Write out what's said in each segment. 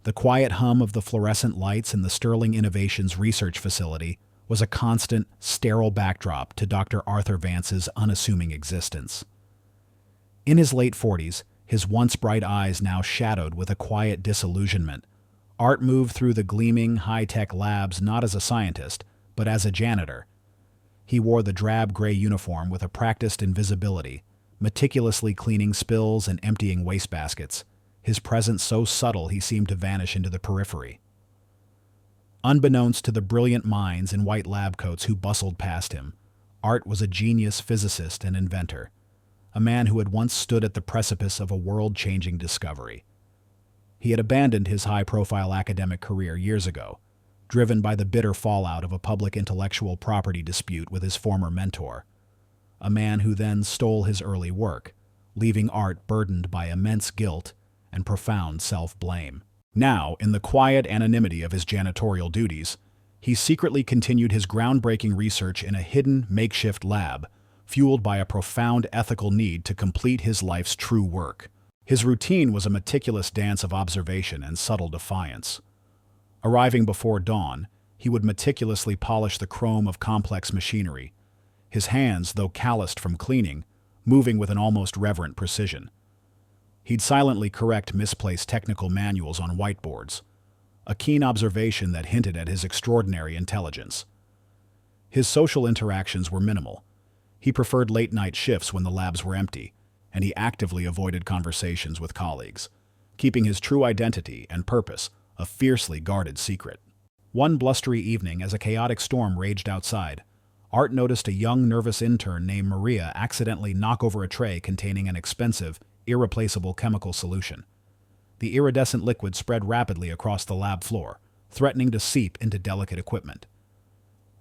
The quiet hum of the fluorescent lights in the Sterling Innovations research facility was a constant, sterile backdrop to Dr. Arthur Vance's unassuming existence. In his late 40s, his once bright eyes now shadowed with a quiet disillusionment, Art moved through the gleaming, high-tech labs not as a scientist, but as a janitor. He wore the drab gray uniform with a practiced invisibility, meticulously cleaning spills and emptying wastebaskets, his presence so subtle he seemed to vanish into the periphery. Unbeknownst to the brilliant minds in white lab coats who bustled past him, Art was a genius physicist and inventor, a man who had once stood at the precipice of a world-changing discovery. He had abandoned his high-profile academic career years ago, driven by the bitter fallout of a public intellectual property dispute with his former mentor, a man who then stole his early work, leaving Art burdened by immense guilt and profound self-blame. Now, in the quiet anonymity of his janitorial duties, he secretly continued his groundbreaking research in a hidden, makeshift lab, fueled by a profound ethical need to complete his life's true work. His routine was a meticulous dance of observation and subtle defiance. Arriving before dawn, he would meticulously polish the chrome of complex machinery, his hands, though calloused from cleaning, moving with an almost reverent precision. He'd silently correct misplaced technical manuals on whiteboards, a keen observation that hinted at his extraordinary intelligence. His social interactions were minimal. He preferred late-night shifts when the labs were empty, and he actively avoided conversations with colleagues, keeping his true identity and purpose a fiercely guarded secret. One blustery evening, as a chaotic storm raged outside, Art noticed a young, nervous intern named Maria accidentally knock over a tray containing an expensive, irreplaceable chemical solution. The iridescent liquid spread rapidly across the lab floor, threatening to seep into delicate equipment.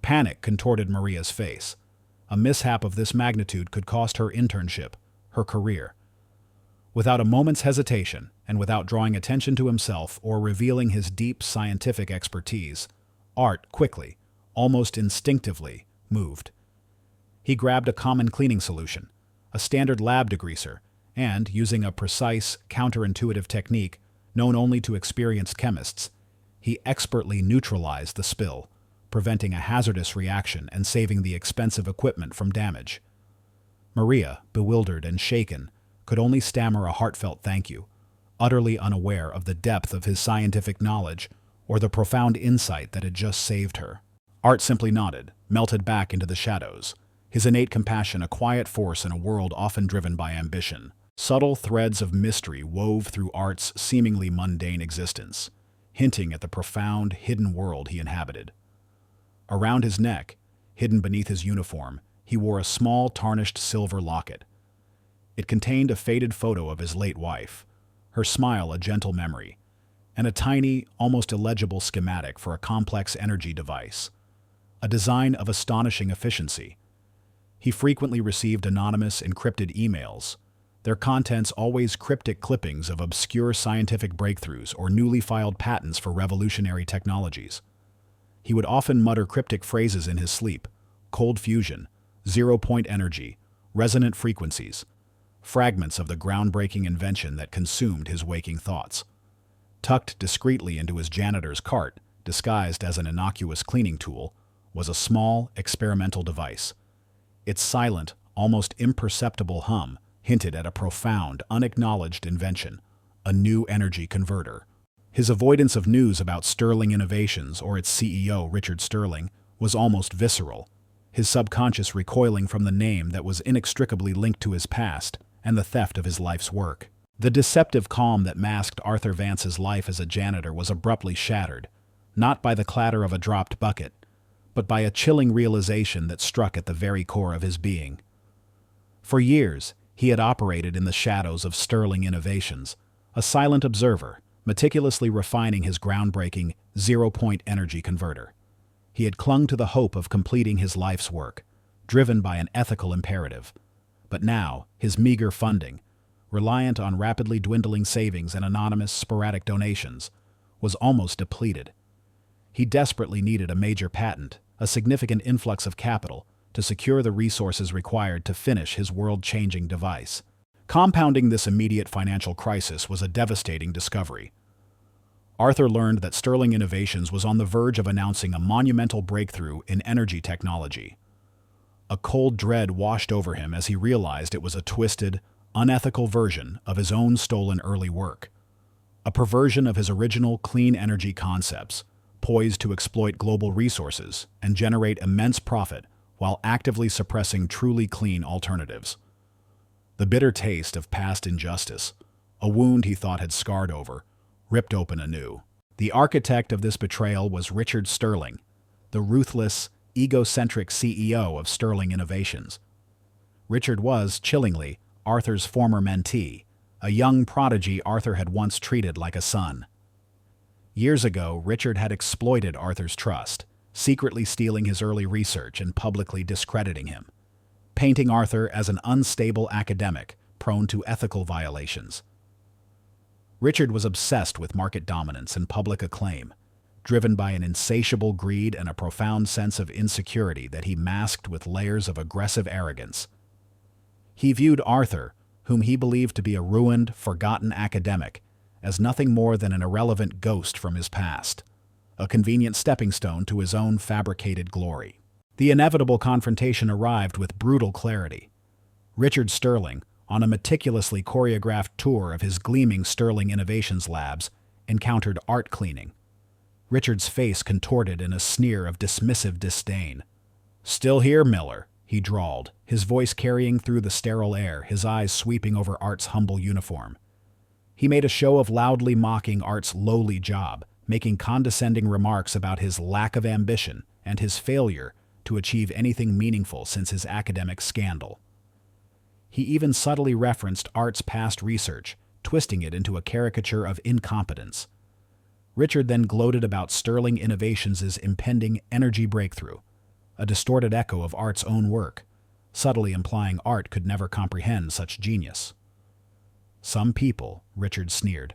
Panic contorted Maria's face. A mishap of this magnitude could cost her internship, her career. Without a moment's hesitation, and without drawing attention to himself or revealing his deep scientific expertise, Art quickly, almost instinctively, moved. He grabbed a common cleaning solution, a standard lab degreaser, and, using a precise, counterintuitive technique known only to experienced chemists, he expertly neutralized the spill, preventing a hazardous reaction and saving the expensive equipment from damage. Maria, bewildered and shaken, could only stammer a heartfelt thank you, utterly unaware of the depth of his scientific knowledge or the profound insight that had just saved her. Art simply nodded, melted back into the shadows, his innate compassion a quiet force in a world often driven by ambition. Subtle threads of mystery wove through Art's seemingly mundane existence, hinting at the profound, hidden world he inhabited. Around his neck, hidden beneath his uniform, he wore a small, tarnished silver locket. It contained a faded photo of his late wife, her smile a gentle memory, and a tiny, almost illegible schematic for a complex energy device, a design of astonishing efficiency. He frequently received anonymous, encrypted emails, their contents always cryptic clippings of obscure scientific breakthroughs or newly filed patents for revolutionary technologies. He would often mutter cryptic phrases in his sleep: cold fusion, zero-point energy, resonant frequencies, fragments of the groundbreaking invention that consumed his waking thoughts. Tucked discreetly into his janitor's cart, disguised as an innocuous cleaning tool, was a small, experimental device. Its silent, almost imperceptible hum hinted at a profound, unacknowledged invention, a new energy converter. His avoidance of news about Sterling Innovations or its CEO, Richard Sterling, was almost visceral, his subconscious recoiling from the name that was inextricably linked to his past and the theft of his life's work. The deceptive calm that masked Arthur Vance's life as a janitor was abruptly shattered, not by the clatter of a dropped bucket, but by a chilling realization that struck at the very core of his being. For years, he had operated in the shadows of Sterling Innovations, a silent observer, meticulously refining his groundbreaking zero-point energy converter. He had clung to the hope of completing his life's work, driven by an ethical imperative. But now, his meager funding, reliant on rapidly dwindling savings and anonymous, sporadic donations, was almost depleted. He desperately needed a major patent, a significant influx of capital, to secure the resources required to finish his world-changing device. Compounding this immediate financial crisis was a devastating discovery. Arthur learned that Sterling Innovations was on the verge of announcing a monumental breakthrough in energy technology. A cold dread washed over him as he realized it was a twisted, unethical version of his own stolen early work. A perversion of his original clean energy concepts, poised to exploit global resources and generate immense profit while actively suppressing truly clean alternatives. The bitter taste of past injustice, a wound he thought had scarred over, ripped open anew. The architect of this betrayal was Richard Sterling, the ruthless, egocentric CEO of Sterling Innovations. Richard was, chillingly, Arthur's former mentee, a young prodigy Arthur had once treated like a son. Years ago, Richard had exploited Arthur's trust, secretly stealing his early research and publicly discrediting him, painting Arthur as an unstable academic prone to ethical violations. Richard was obsessed with market dominance and public acclaim, driven by an insatiable greed and a profound sense of insecurity that he masked with layers of aggressive arrogance. He viewed Arthur, whom he believed to be a ruined, forgotten academic, as nothing more than an irrelevant ghost from his past, a convenient stepping stone to his own fabricated glory. The inevitable confrontation arrived with brutal clarity. Richard Sterling, on a meticulously choreographed tour of his gleaming Sterling Innovations labs, encountered art cleaning. Richard's face contorted in a sneer of dismissive disdain. "Still here, Miller," he drawled, his voice carrying through the sterile air, his eyes sweeping over Art's humble uniform. He made a show of loudly mocking Art's lowly job, making condescending remarks about his lack of ambition and his failure to achieve anything meaningful since his academic scandal. He even subtly referenced Art's past research, twisting it into a caricature of incompetence. Richard then gloated about Sterling Innovations' impending energy breakthrough, a distorted echo of Art's own work, subtly implying Art could never comprehend such genius. "Some people," Richard sneered,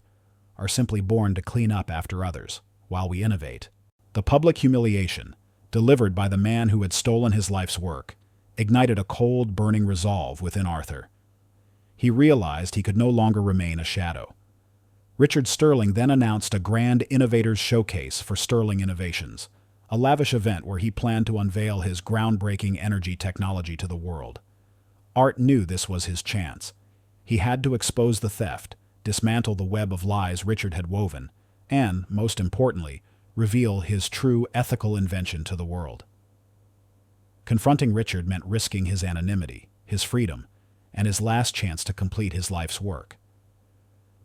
"are simply born to clean up after others, while we innovate." The public humiliation, delivered by the man who had stolen his life's work, ignited a cold, burning resolve within Arthur. He realized he could no longer remain a shadow. Richard Sterling then announced a grand Innovators Showcase for Sterling Innovations, a lavish event where he planned to unveil his groundbreaking energy technology to the world. Art knew this was his chance. He had to expose the theft, dismantle the web of lies Richard had woven, and, most importantly, reveal his true ethical invention to the world. Confronting Richard meant risking his anonymity, his freedom, and his last chance to complete his life's work.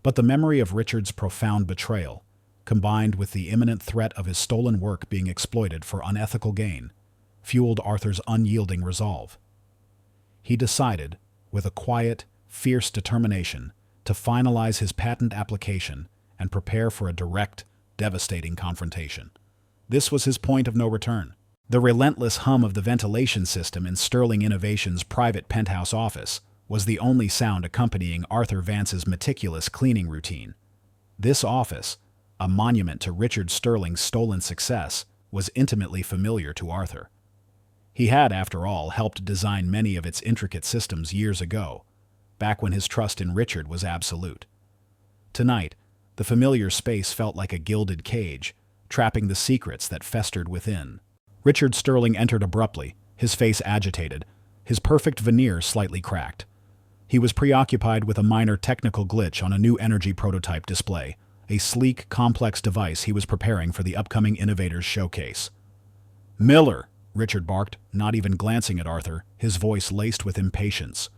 But the memory of Richard's profound betrayal, combined with the imminent threat of his stolen work being exploited for unethical gain, fueled Arthur's unyielding resolve. He decided, with a quiet, fierce determination, to finalize his patent application and prepare for a direct, devastating confrontation. This was his point of no return. The relentless hum of the ventilation system in Sterling Innovations' private penthouse office was the only sound accompanying Arthur Vance's meticulous cleaning routine. This office, a monument to Richard Sterling's stolen success, was intimately familiar to Arthur. He had, after all, helped design many of its intricate systems years ago, back when his trust in Richard was absolute. Tonight, the familiar space felt like a gilded cage, trapping the secrets that festered within. Richard Sterling entered abruptly, his face agitated, his perfect veneer slightly cracked. He was preoccupied with a minor technical glitch on a new energy prototype display, a sleek, complex device he was preparing for the upcoming Innovators Showcase. "Miller!" Richard barked, not even glancing at Arthur, his voice laced with impatience.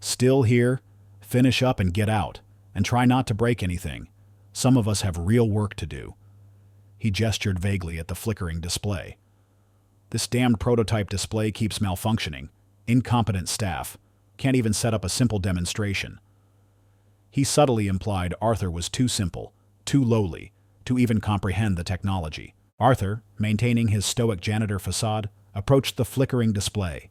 "Still here? Finish up and get out, and try not to break anything. Some of us have real work to do." He gestured vaguely at the flickering display. "This damned prototype display keeps malfunctioning. Incompetent staff. Can't even set up a simple demonstration." He subtly implied Arthur was too simple, too lowly, to even comprehend the technology. Arthur, maintaining his stoic janitor facade, approached the flickering display.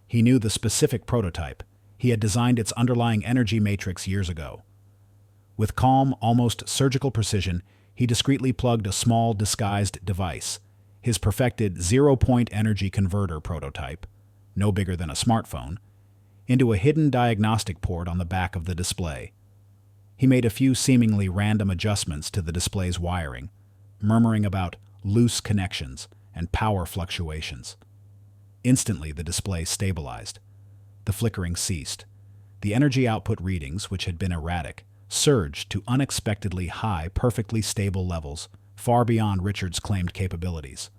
He knew the specific prototype. He had designed its underlying energy matrix years ago. With calm, almost surgical precision, he discreetly plugged a small, disguised device, his perfected zero-point energy converter prototype, no bigger than a smartphone, into a hidden diagnostic port on the back of the display. He made a few seemingly random adjustments to the display's wiring, murmuring about loose connections and power fluctuations. Instantly, the display stabilized. The flickering ceased. The energy output readings, which had been erratic, surged to unexpectedly high, perfectly stable levels, far beyond Richard's claimed capabilities.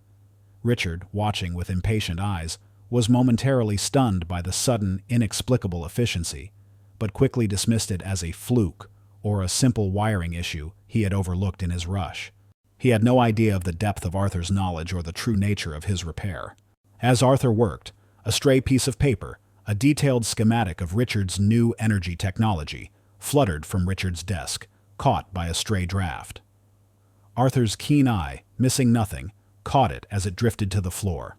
Richard, watching with impatient eyes, was momentarily stunned by the sudden, inexplicable efficiency, but quickly dismissed it as a fluke or a simple wiring issue he had overlooked in his rush. He had no idea of the depth of Arthur's knowledge or the true nature of his repair. As Arthur worked, a stray piece of paper, a detailed schematic of Richard's new energy technology, fluttered from Richard's desk, caught by a stray draft. Arthur's keen eye, missing nothing, caught it as it drifted to the floor.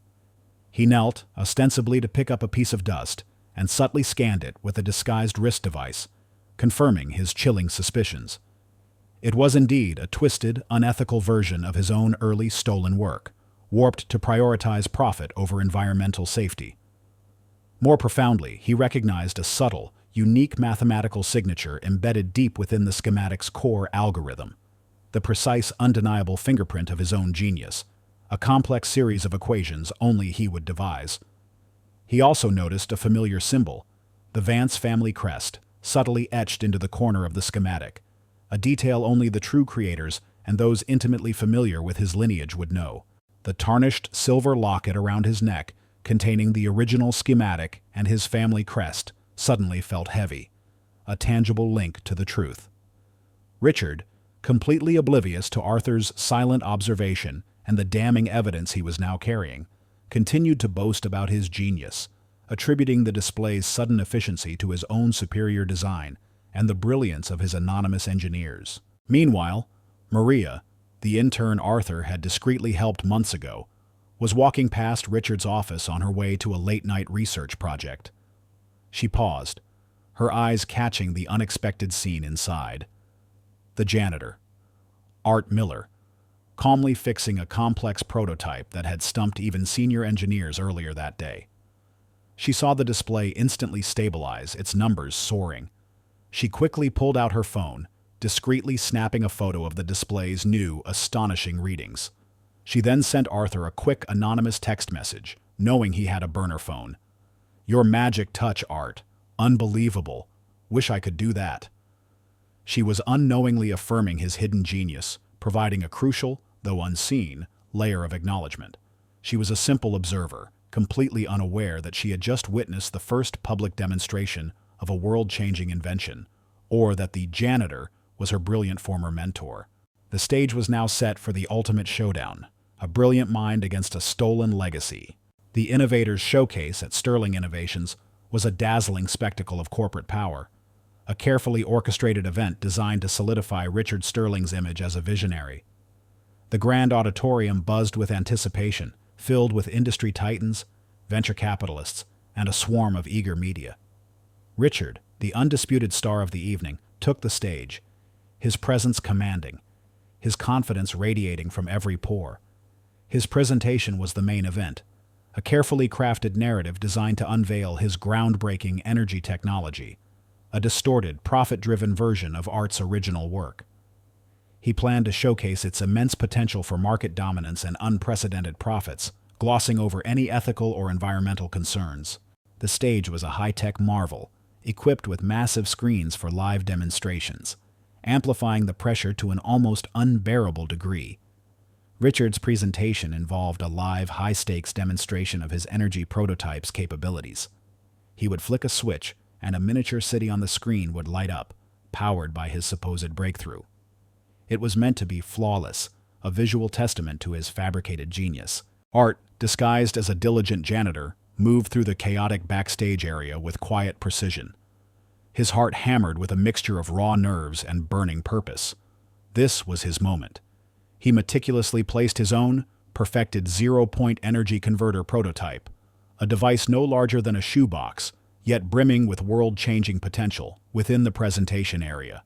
He knelt, ostensibly to pick up a piece of dust, and subtly scanned it with a disguised wrist device, confirming his chilling suspicions. It was indeed a twisted, unethical version of his own early stolen work, warped to prioritize profit over environmental safety. More profoundly, he recognized a subtle, unique mathematical signature embedded deep within the schematic's core algorithm, the precise, undeniable fingerprint of his own genius, a complex series of equations only he would devise. He also noticed a familiar symbol, the Vance family crest, subtly etched into the corner of the schematic, a detail only the true creators and those intimately familiar with his lineage would know. The tarnished silver locket around his neck, containing the original schematic and his family crest, suddenly felt heavy, a tangible link to the truth. Richard, completely oblivious to Arthur's silent observation and the damning evidence he was now carrying, continued to boast about his genius, attributing the display's sudden efficiency to his own superior design and the brilliance of his anonymous engineers. Meanwhile, Maria, the intern Arthur had discreetly helped months ago, was walking past Richard's office on her way to a late-night research project. She paused, her eyes catching the unexpected scene inside. The janitor, Art Miller, calmly fixing a complex prototype that had stumped even senior engineers earlier that day. She saw the display instantly stabilize, its numbers soaring. She quickly pulled out her phone, discreetly snapping a photo of the display's new, astonishing readings. She then sent Arthur a quick, anonymous text message, knowing he had a burner phone. "Your magic touch, Art. Unbelievable. Wish I could do that." She was unknowingly affirming his hidden genius, providing a crucial, though unseen, layer of acknowledgement. She was a simple observer, completely unaware that she had just witnessed the first public demonstration of a world-changing invention, or that the janitor was her brilliant former mentor. The stage was now set for the ultimate showdown, a brilliant mind against a stolen legacy. The Innovators Showcase at Sterling Innovations was a dazzling spectacle of corporate power, a carefully orchestrated event designed to solidify Richard Sterling's image as a visionary. The grand auditorium buzzed with anticipation, filled with industry titans, venture capitalists, and a swarm of eager media. Richard, the undisputed star of the evening, took the stage, his presence commanding, his confidence radiating from every pore. His presentation was the main event, a carefully crafted narrative designed to unveil his groundbreaking energy technology, a distorted, profit-driven version of Art's original work. He planned to showcase its immense potential for market dominance and unprecedented profits, glossing over any ethical or environmental concerns. The stage was a high-tech marvel, equipped with massive screens for live demonstrations, amplifying the pressure to an almost unbearable degree. Richard's presentation involved a live, high-stakes demonstration of his energy prototype's capabilities. He would flick a switch, and a miniature city on the screen would light up, powered by his supposed breakthrough. It was meant to be flawless, a visual testament to his fabricated genius. Art, disguised as a diligent janitor, moved through the chaotic backstage area with quiet precision. His heart hammered with a mixture of raw nerves and burning purpose. This was his moment. He meticulously placed his own, perfected zero-point energy converter prototype, a device no larger than a shoebox, yet brimming with world-changing potential, within the presentation area.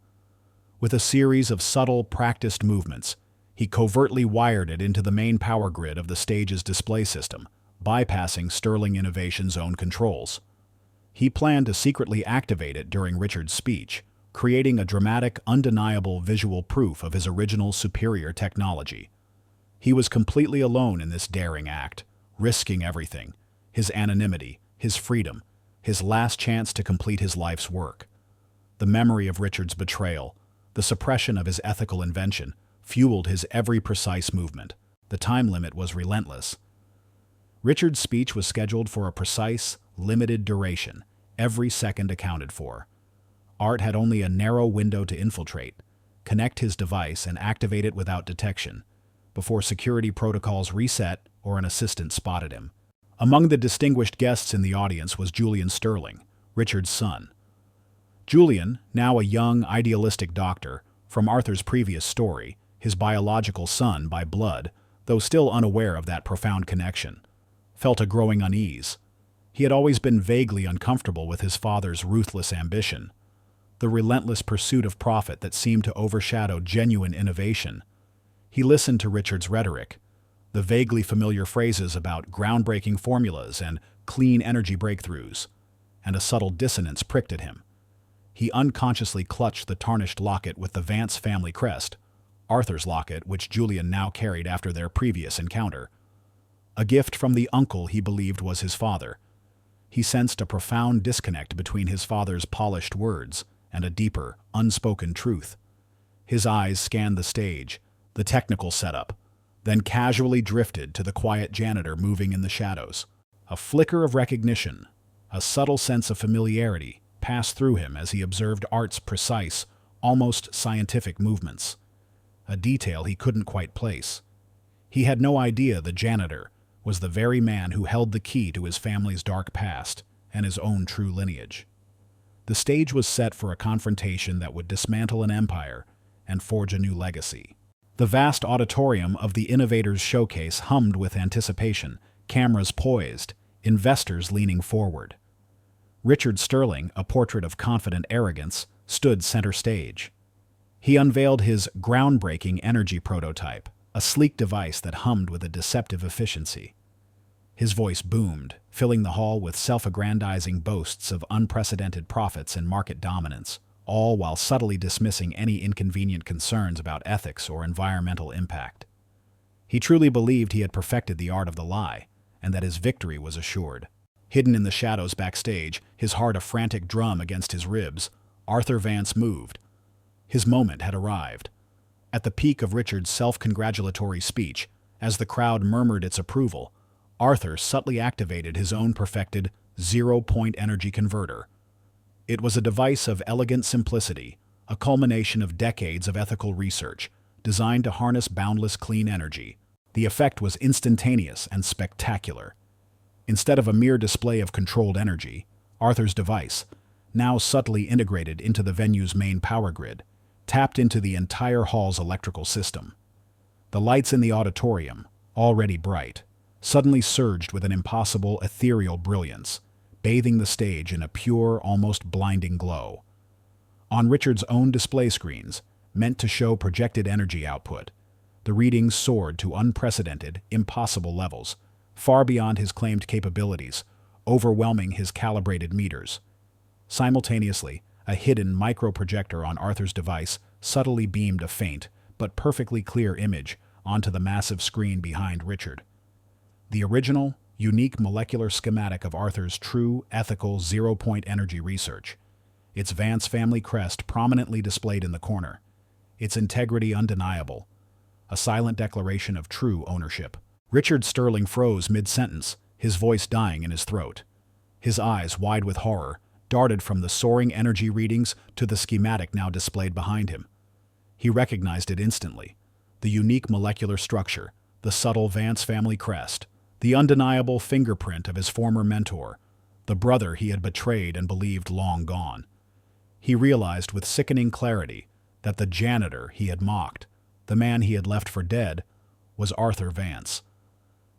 With a series of subtle, practiced movements, he covertly wired it into the main power grid of the stage's display system, bypassing Sterling Innovations' own controls. He planned to secretly activate it during Richard's speech, creating a dramatic, undeniable visual proof of his original superior technology. He was completely alone in this daring act, risking everything: his anonymity, his freedom, his last chance to complete his life's work. The memory of Richard's betrayal, the suppression of his ethical invention, fueled his every precise movement. The time limit was relentless. Richard's speech was scheduled for a precise, limited duration, every second accounted for. Art had only a narrow window to infiltrate, connect his device and activate it without detection, before security protocols reset or an assistant spotted him. Among the distinguished guests in the audience was Julian Sterling, Richard's son. Julian, now a young, idealistic doctor, from Arthur's previous story, his biological son by blood, though still unaware of that profound connection, felt a growing unease. He had always been vaguely uncomfortable with his father's ruthless ambition, the relentless pursuit of profit that seemed to overshadow genuine innovation. He listened to Richard's rhetoric, the vaguely familiar phrases about groundbreaking formulas and clean energy breakthroughs, and a subtle dissonance pricked at him. He unconsciously clutched the tarnished locket with the Vance family crest, Arthur's locket, which Julian now carried after their previous encounter. A gift from the uncle he believed was his father. He sensed a profound disconnect between his father's polished words and a deeper, unspoken truth. His eyes scanned the stage, the technical setup, then casually drifted to the quiet janitor moving in the shadows. A flicker of recognition, a subtle sense of familiarity, passed through him as he observed Art's precise, almost scientific movements, a detail he couldn't quite place. He had no idea the janitor was the very man who held the key to his family's dark past and his own true lineage. The stage was set for a confrontation that would dismantle an empire and forge a new legacy. The vast auditorium of the Innovators Showcase hummed with anticipation, cameras poised, investors leaning forward. Richard Sterling, a portrait of confident arrogance, stood center stage. He unveiled his groundbreaking energy prototype, a sleek device that hummed with a deceptive efficiency. His voice boomed, filling the hall with self-aggrandizing boasts of unprecedented profits and market dominance, all while subtly dismissing any inconvenient concerns about ethics or environmental impact. He truly believed he had perfected the art of the lie, and that his victory was assured. Hidden in the shadows backstage, his heart a frantic drum against his ribs, Arthur Vance moved. His moment had arrived. At the peak of Richard's self-congratulatory speech, as the crowd murmured its approval, Arthur subtly activated his own perfected zero-point energy converter. It was a device of elegant simplicity, a culmination of decades of ethical research, designed to harness boundless clean energy. The effect was instantaneous and spectacular. Instead of a mere display of controlled energy, Arthur's device, now subtly integrated into the venue's main power grid, tapped into the entire hall's electrical system. The lights in the auditorium, already bright, suddenly surged with an impossible ethereal brilliance, bathing the stage in a pure, almost blinding glow. On Richard's own display screens, meant to show projected energy output, the readings soared to unprecedented, impossible levels, far beyond his claimed capabilities, overwhelming his calibrated meters. Simultaneously, a hidden microprojector on Arthur's device subtly beamed a faint, but perfectly clear image onto the massive screen behind Richard. The original, unique molecular schematic of Arthur's true, ethical, zero-point energy research, its Vance family crest prominently displayed in the corner, its integrity undeniable, a silent declaration of true ownership. Richard Sterling froze mid-sentence, his voice dying in his throat. His eyes, wide with horror, darted from the soaring energy readings to the schematic now displayed behind him. He recognized it instantly. The unique molecular structure, the subtle Vance family crest, the undeniable fingerprint of his former mentor, the brother he had betrayed and believed long gone. He realized with sickening clarity that the janitor he had mocked, the man he had left for dead, was Arthur Vance.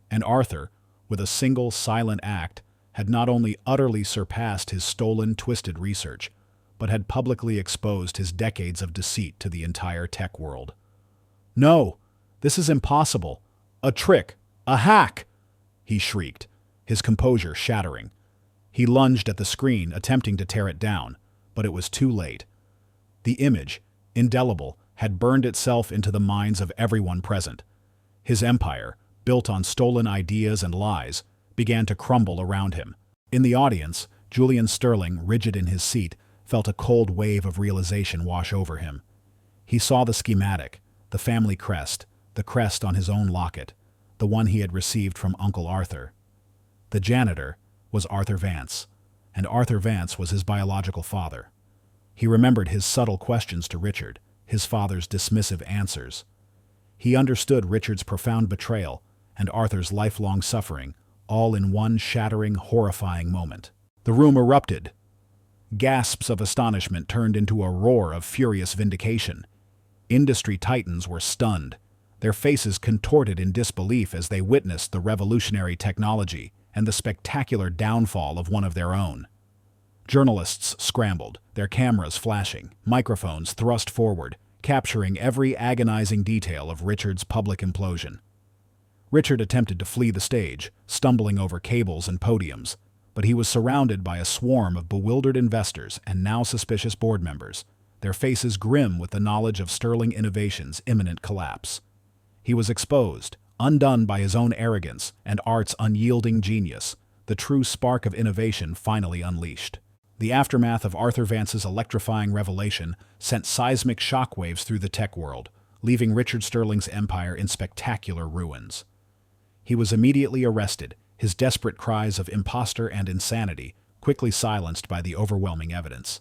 And Arthur, with a single silent act, had not only utterly surpassed his stolen, twisted research, but had publicly exposed his decades of deceit to the entire tech world. "No, this is impossible. A trick. A hack!" he shrieked, his composure shattering. He lunged at the screen, attempting to tear it down, but it was too late. The image, indelible, had burned itself into the minds of everyone present. His empire, built on stolen ideas and lies, began to crumble around him. In the audience, Julian Sterling, rigid in his seat, felt a cold wave of realization wash over him. He saw the schematic, the family crest, the crest on his own locket, the one he had received from Uncle Arthur. The janitor was Arthur Vance, and Arthur Vance was his biological father. He remembered his subtle questions to Richard, his father's dismissive answers. He understood Richard's profound betrayal and Arthur's lifelong suffering, all in one shattering, horrifying moment. The room erupted. Gasps of astonishment turned into a roar of furious vindication. Industry titans were stunned, their faces contorted in disbelief as they witnessed the revolutionary technology and the spectacular downfall of one of their own. Journalists scrambled, their cameras flashing, microphones thrust forward, capturing every agonizing detail of Richard's public implosion. Richard attempted to flee the stage, stumbling over cables and podiums, but he was surrounded by a swarm of bewildered investors and now suspicious board members, their faces grim with the knowledge of Sterling Innovation's imminent collapse. He was exposed, undone by his own arrogance and art's unyielding genius, the true spark of innovation finally unleashed. The aftermath of Arthur Vance's electrifying revelation sent seismic shockwaves through the tech world, leaving Richard Sterling's empire in spectacular ruins. He was immediately arrested, his desperate cries of imposter and insanity quickly silenced by the overwhelming evidence.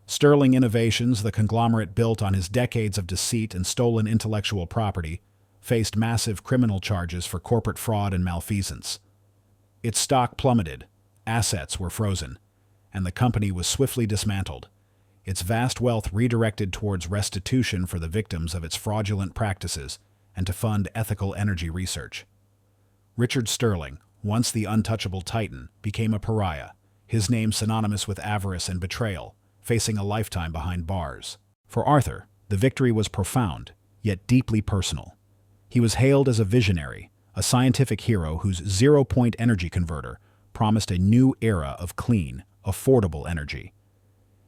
Sterling Innovations, the conglomerate built on his decades of deceit and stolen intellectual property, faced massive criminal charges for corporate fraud and malfeasance. Its stock plummeted, assets were frozen, and the company was swiftly dismantled, its vast wealth redirected towards restitution for the victims of its fraudulent practices and to fund ethical energy research. Richard Sterling, once the untouchable titan, became a pariah, his name synonymous with avarice and betrayal, facing a lifetime behind bars. For Arthur, the victory was profound, yet deeply personal. He was hailed as a visionary, a scientific hero whose zero-point energy converter promised a new era of clean, affordable energy.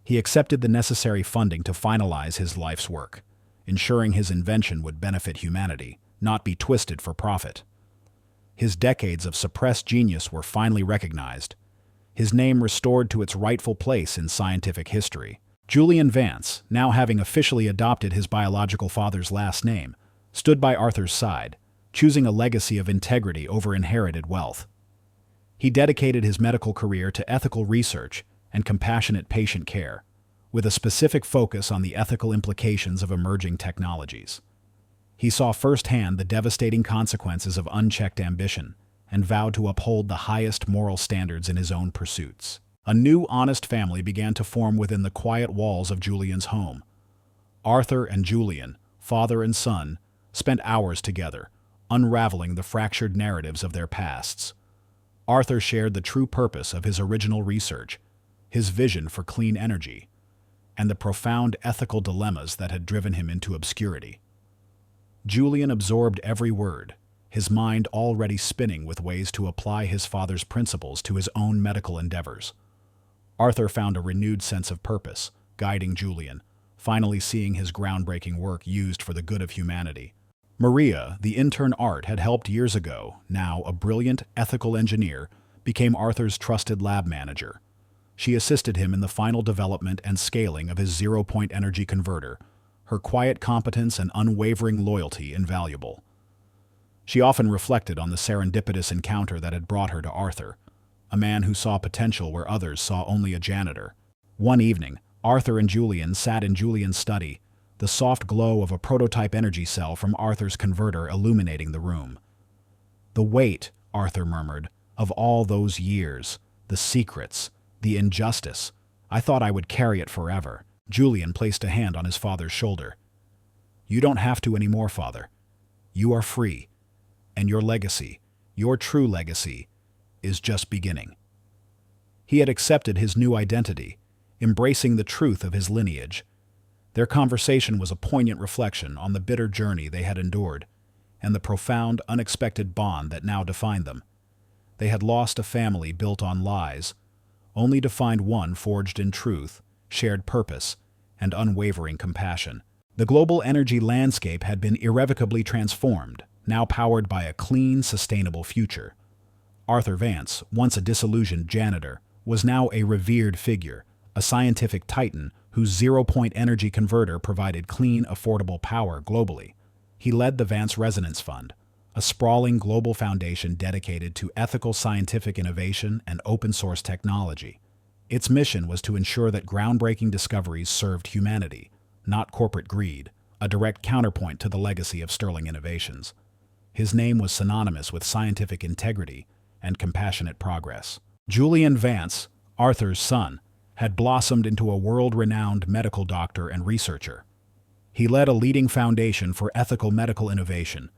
He accepted the necessary funding to finalize his life's work, ensuring his invention would benefit humanity, not be twisted for profit. His decades of suppressed genius were finally recognized, his name restored to its rightful place in scientific history. Julian Vance, now having officially adopted his biological father's last name, stood by Arthur's side, choosing a legacy of integrity over inherited wealth. He dedicated his medical career to ethical research and compassionate patient care, with a specific focus on the ethical implications of emerging technologies. He saw firsthand the devastating consequences of unchecked ambition and vowed to uphold the highest moral standards in his own pursuits. A new, honest family began to form within the quiet walls of Julian's home. Arthur and Julian, father and son, spent hours together, unraveling the fractured narratives of their pasts. Arthur shared the true purpose of his original research, his vision for clean energy, and the profound ethical dilemmas that had driven him into obscurity. Julian absorbed every word, his mind already spinning with ways to apply his father's principles to his own medical endeavors. Arthur found a renewed sense of purpose, guiding Julian, finally seeing his groundbreaking work used for the good of humanity. Maria, the intern Art had helped years ago, now a brilliant ethical engineer, became Arthur's trusted lab manager. She assisted him in the final development and scaling of his zero-point energy converter, her quiet competence and unwavering loyalty invaluable. She often reflected on the serendipitous encounter that had brought her to Arthur, a man who saw potential where others saw only a janitor. One evening, Arthur and Julian sat in Julian's study, the soft glow of a prototype energy cell from Arthur's converter illuminating the room. "The weight," Arthur murmured, "of all those years, the secrets, the injustice. I thought I would carry it forever." Julian placed a hand on his father's shoulder. "You don't have to anymore, Father. You are free. And your legacy, your true legacy, is just beginning." He had accepted his new identity, embracing the truth of his lineage. Their conversation was a poignant reflection on the bitter journey they had endured, and the profound, unexpected bond that now defined them. They had lost a family built on lies, only to find one forged in truth, shared purpose, and unwavering compassion. The global energy landscape had been irrevocably transformed, now powered by a clean, sustainable future. Arthur Vance, once a disillusioned janitor, was now a revered figure, a scientific titan whose zero-point energy converter provided clean, affordable power globally. He led the Vance Resonance Fund, a sprawling global foundation dedicated to ethical scientific innovation and open-source technology. Its mission was to ensure that groundbreaking discoveries served humanity, not corporate greed, a direct counterpoint to the legacy of Sterling Innovations. His name was synonymous with scientific integrity and compassionate progress. Julian Vance, Arthur's son, had blossomed into a world-renowned medical doctor and researcher. He led a leading foundation for ethical medical innovation,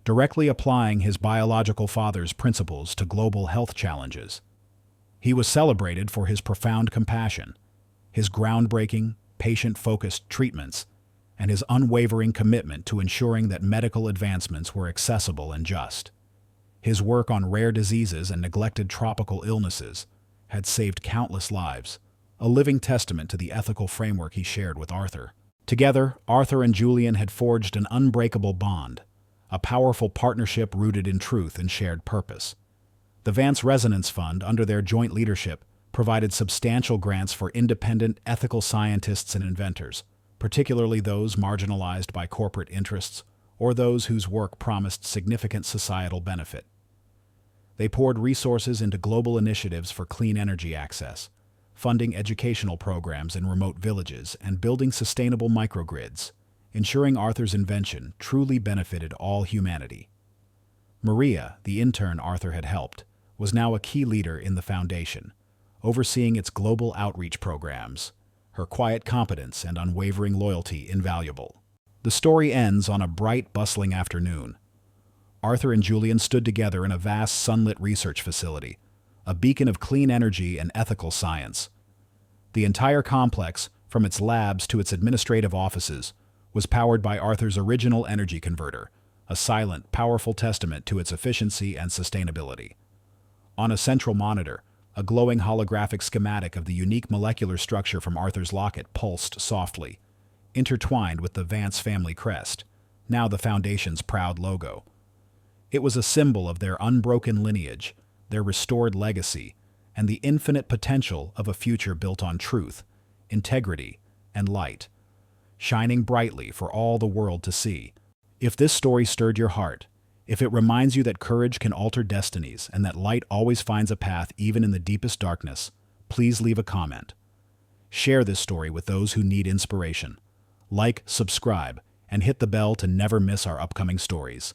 directly applying his biological father's principles to global health challenges. He was celebrated for his profound compassion, his groundbreaking, patient-focused treatments, and his unwavering commitment to ensuring that medical advancements were accessible and just. His work on rare diseases and neglected tropical illnesses had saved countless lives, a living testament to the ethical framework he shared with Arthur. Together, Arthur and Julian had forged an unbreakable bond, a powerful partnership rooted in truth and shared purpose. The Vance Resonance Fund, under their joint leadership, provided substantial grants for independent, ethical scientists and inventors, particularly those marginalized by corporate interests or those whose work promised significant societal benefit. They poured resources into global initiatives for clean energy access, funding educational programs in remote villages and building sustainable microgrids, ensuring Arthur's invention truly benefited all humanity. Maria, the intern Arthur had helped, was now a key leader in the foundation, overseeing its global outreach programs, her quiet competence and unwavering loyalty invaluable. The story ends on a bright, bustling afternoon. Arthur and Julian stood together in a vast sunlit research facility, a beacon of clean energy and ethical science. The entire complex, from its labs to its administrative offices, was powered by Arthur's original energy converter, a silent, powerful testament to its efficiency and sustainability. On a central monitor, a glowing holographic schematic of the unique molecular structure from Arthur's locket pulsed softly, intertwined with the Vance family crest, now the Foundation's proud logo. It was a symbol of their unbroken lineage, their restored legacy, and the infinite potential of a future built on truth, integrity, and light, shining brightly for all the world to see. If this story stirred your heart, if it reminds you that courage can alter destinies and that light always finds a path even in the deepest darkness, please leave a comment. Share this story with those who need inspiration. Like, subscribe, and hit the bell to never miss our upcoming stories.